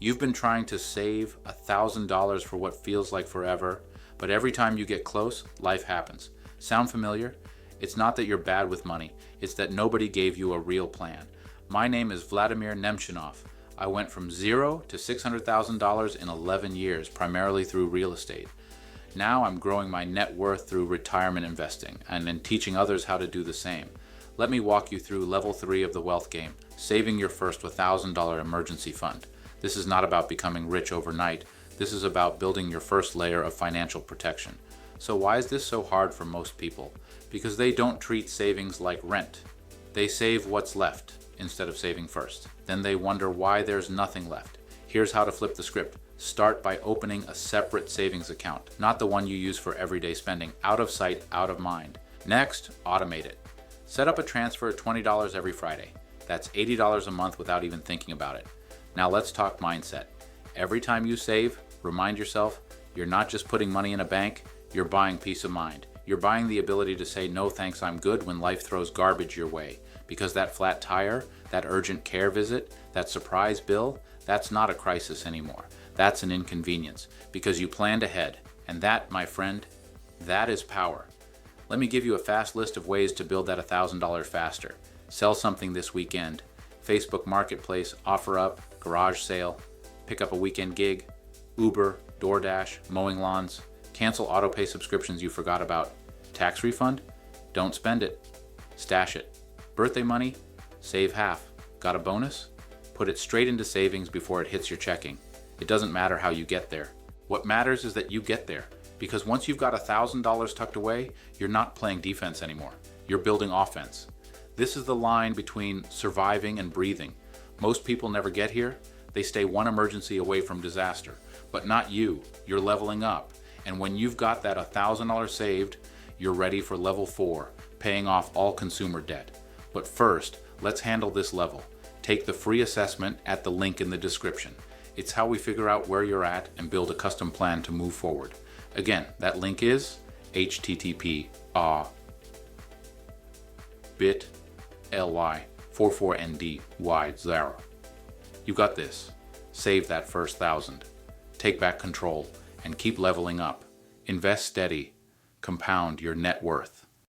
You've been trying to save $1,000 for what feels like forever, but every time you get close, life happens. Sound familiar? It's not that you're bad with money, it's that nobody gave you a real plan. My name is Vladimir Nemchinov. I went from zero to $600,000 in 11 years, primarily through real estate. Now I'm growing my net worth through retirement investing and then teaching others how to do the same. Let me walk you through level 3 of the wealth game, saving your first $1,000 emergency fund. This is not about becoming rich overnight. This is about building your first layer of financial protection. So why is this so hard for most people? Because they don't treat savings like rent. They save what's left instead of saving first. Then they wonder why there's nothing left. Here's how to flip the script. Start by opening a separate savings account, not the one you use for everyday spending, out of sight, out of mind. Next, automate it. Set up a transfer of $20 every Friday. That's $80 a month without even thinking about it. Now let's talk mindset. Every time you save, remind yourself, you're not just putting money in a bank, you're buying peace of mind. You're buying the ability to say, no thanks, I'm good, when life throws garbage your way. Because that flat tire, that urgent care visit, that surprise bill, that's not a crisis anymore. That's an inconvenience, because you planned ahead. And that, my friend, that is power. Let me give you a fast list of ways to build that $1,000 faster. Sell something this weekend. Facebook Marketplace, OfferUp, garage sale. Pick up a weekend gig. Uber, DoorDash, mowing lawns. Cancel autopay subscriptions you forgot about. Tax refund? Don't spend it. Stash it. Birthday money? Save half. Got a bonus? Put it straight into savings before it hits your checking. It doesn't matter how you get there. What matters is that you get there. Because once you've got $1,000 tucked away, you're not playing defense anymore. You're building offense. This is the line between surviving and breathing. Most people never get here. They stay one emergency away from disaster. But not you. You're leveling up. And when you've got that $1,000 saved, you're ready for level 4, paying off all consumer debt. But first, let's handle this level. Take the free assessment at the link in the description. It's how we figure out where you're at and build a custom plan to move forward. Again, that link is http://bit.ly/44ND-Y0. You got this. Save that first 1,000. Take back control and keep leveling up. Invest steady. Compound your net worth.